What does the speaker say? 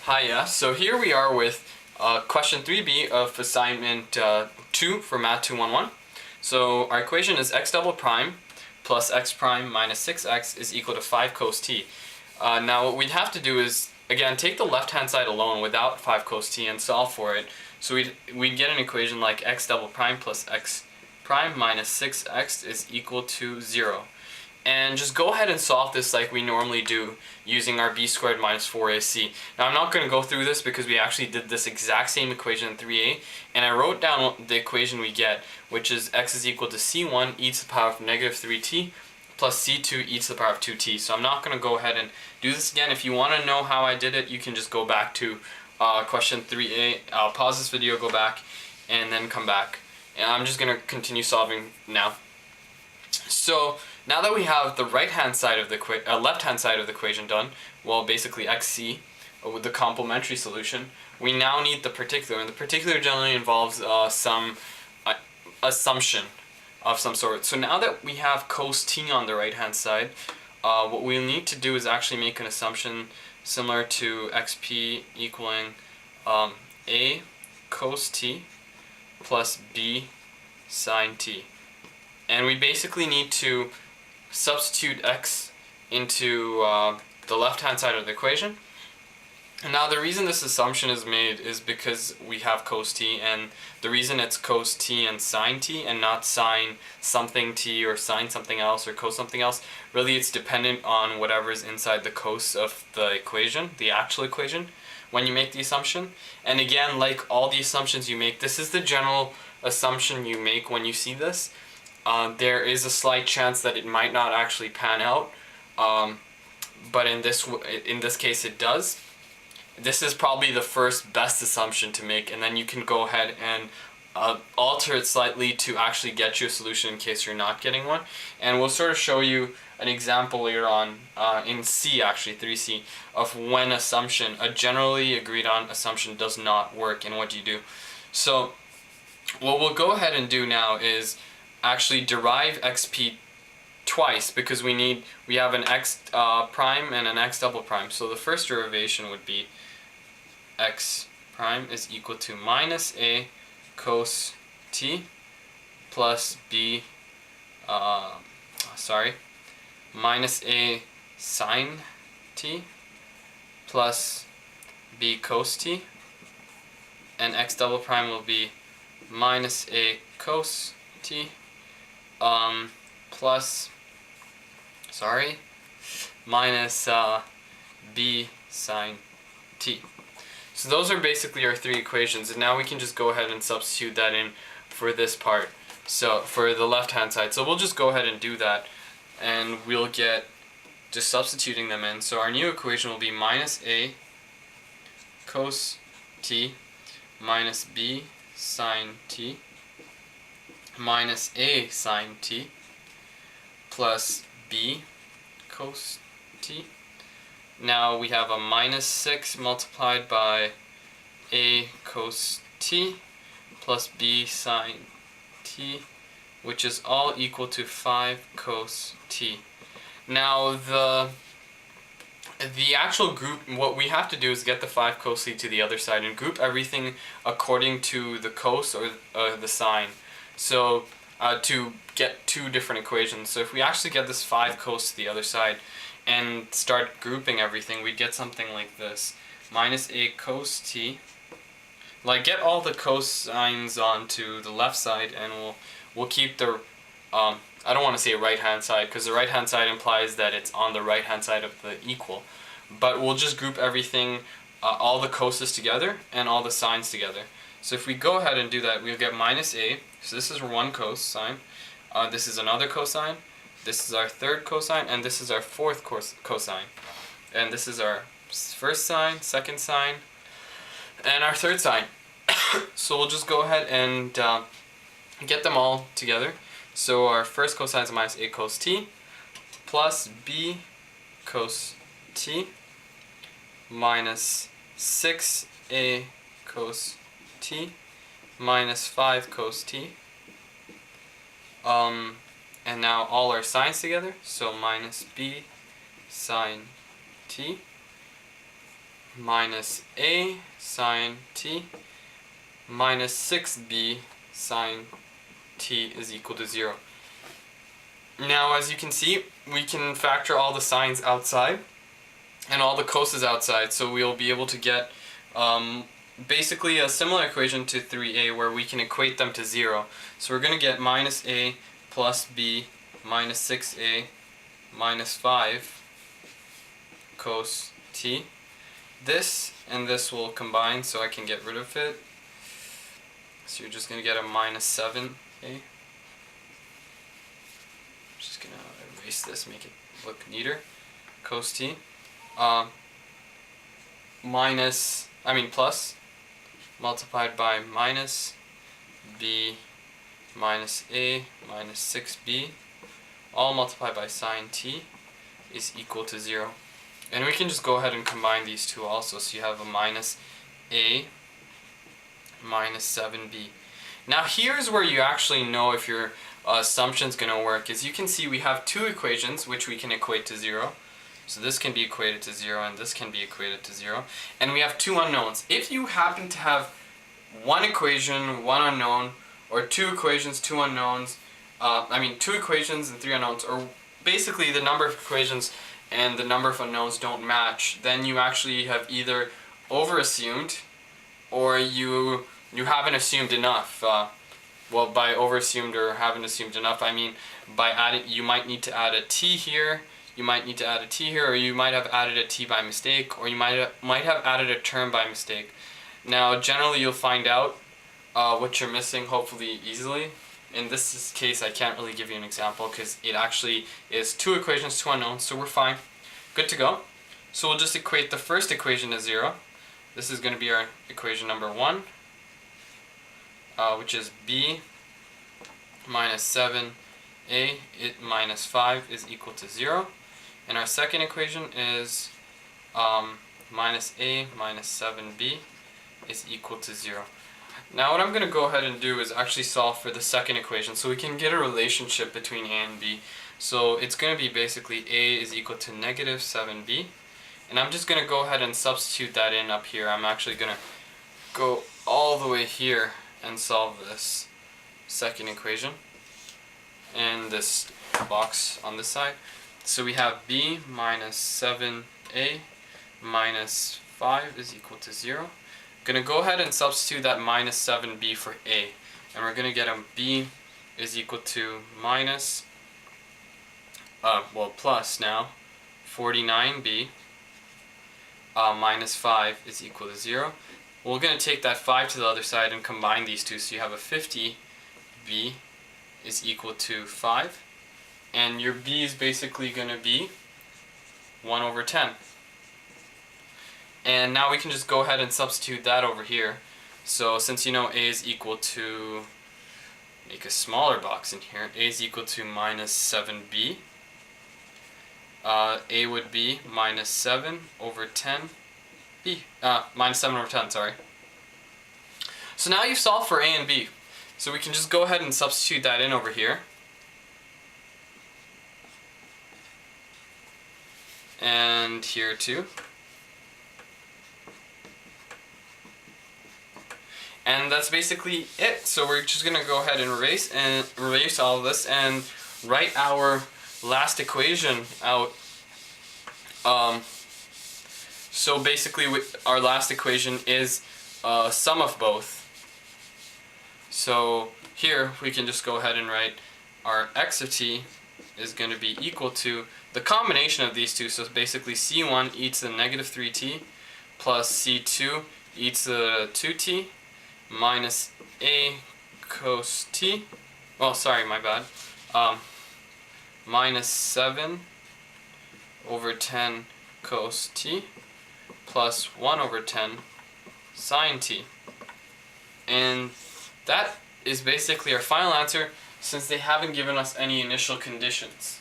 Hi, yeah. So here we are with question 3b of assignment 2 for Math 211. So our equation is x double prime plus x prime minus 6x is equal to 5 cos t. Now what we'd have to do is, again, take the left-hand side alone without 5 cos t and solve for it. So we'd get an equation like x double prime plus x prime minus 6x is equal to 0. And just go ahead and solve this like we normally do using our b squared minus 4ac. Now I'm not going to go through this because we actually did this exact same equation in 3a, and I wrote down the equation we get, which is x is equal to c1 e to the power of negative 3t plus c2 e to the power of 2t. So I'm not going to go ahead and do this again. If you want to know how I did it, you can just go back to question 3a, pause this video, go back, and then come back. And I'm just going to continue solving now. So now that we have the right-hand side of the left-hand side of the equation done, well, basically xc with the complementary solution, we now need the particular, and the particular generally involves some assumption of some sort. So now that we have cos t on the right-hand side, what we'll need to do is actually make an assumption similar to xp equaling a cos t plus b sine t. And we basically need to substitute x into the left-hand side of the equation. And now the reason this assumption is made is because we have cos t, and the reason it's cos t and sine t and not sine something t or sine something else or cos something else, really it's dependent on whatever's inside the cos of the equation, the actual equation, when you make the assumption. And again, like all the assumptions you make, this is the general assumption you make when you see this. There is a slight chance that it might not actually pan out, but in this case it does. This is probably the first best assumption to make, and then you can go ahead and alter it slightly to actually get you a solution in case you're not getting one. And we'll sort of show you an example later on in C, actually 3C, of when a generally agreed on assumption does not work and what do you do. So what we'll go ahead and do now is actually derive xp twice, because we have an x prime and an x double prime. So the first derivation would be x prime is equal to minus a cos t plus b minus a sine t plus b cos t, and x double prime will be minus a cos t minus b sine t. So those are basically our three equations, and now we can just go ahead and substitute that in for this part, so for the left hand side. So we'll just go ahead and do that, and we'll get just substituting them in. So our new equation will be minus a cos t minus b sine t minus a sine t plus b cos t. Now we have a minus 6 multiplied by a cos t plus b sine t, which is all equal to 5 cos t. Now the actual group, what we have to do is get the 5 cos t to the other side and group everything according to the cos or the sine. So to get two different equations. So if we actually get this 5 cos to the other side and start grouping everything, we'd get something like this. Minus a cos t. Like, get all the cosines onto the left side, and we'll keep the I don't want to say right hand side, because the right hand side implies that it's on the right hand side of the equal. But we'll just group everything, all the coses together and all the sines together. So if we go ahead and do that, we'll get minus a. So this is one cosine. This is another cosine. This is our third cosine, and this is our fourth cosine. And this is our first sine, second sine, and our third sine. So we'll just go ahead and get them all together. So our first cosine is minus a cos t plus b cos t minus 6a cos t minus 5 cos t. And now all our sines together, so minus b sine t minus a sine t minus 6b sine t is equal to 0. Now, as you can see, we can factor all the sines outside and all the coses outside, so we'll be able to get basically a similar equation to 3a where we can equate them to 0. So we're going to get minus a plus b minus 6a minus 5 cos t. This and this will combine, so I can get rid of it. So you're just going to get a minus 7a. Just going to erase this, make it look neater. Cos t. Plus multiplied by minus b minus a minus 6b, all multiplied by sine t is equal to 0. And we can just go ahead and combine these two also, so you have a minus a minus 7b. Now here's where you actually know if your assumption is going to work. As you can see, we have two equations which we can equate to 0. So this can be equated to 0 and this can be equated to 0. And we have two unknowns. If you happen to have one equation, one unknown, or two equations, two unknowns, two equations and three unknowns, or basically the number of equations and the number of unknowns don't match, then you actually have either overassumed or you haven't assumed enough. Well, by overassumed or haven't assumed enough, I mean by adding, you might need to add a t here, you might need to add a t here, or you might have added a t by mistake, or you might have added a term by mistake. Now, generally you'll find out what you're missing hopefully easily. In this case, I can't really give you an example because it actually is two equations, two unknowns, so we're fine. Good to go. So we'll just equate the first equation to 0. This is going to be our equation number 1, which is b minus 7a minus 5 is equal to 0. And our second equation is minus a minus 7b is equal to 0. Now what I'm going to go ahead and do is actually solve for the second equation so we can get a relationship between a and b. So it's going to be basically a is equal to negative 7b. And I'm just going to go ahead and substitute that in up here. I'm actually going to go all the way here and solve this second equation and this box on this side. So we have b minus 7a minus 5 is equal to 0. Going to go ahead and substitute that minus 7b for a, and we're going to get a b is equal to minus, plus now, 49b minus 5 is equal to 0. We're going to take that 5 to the other side and combine these two, so you have a 50b is equal to 5, and your b is basically going to be 1 over 10. And now we can just go ahead and substitute that over here. So since you know a is equal to, make a smaller box in here, a is equal to minus 7b. A would be minus 7 over 10 b, minus 7 over 10, sorry. So now you've solved for a and b. So we can just go ahead and substitute that in over here. And here too. And that's basically it. So we're just going to go ahead and erase all of this and write our last equation out. So basically our last equation is sum of both. So here we can just go ahead and write our x of t is going to be equal to the combination of these two. So basically c1 eats the negative 3t plus c2 eats the 2t minus a cos t, minus 7 over 10 cos t plus 1 over 10 sine t. And that is basically our final answer, since they haven't given us any initial conditions.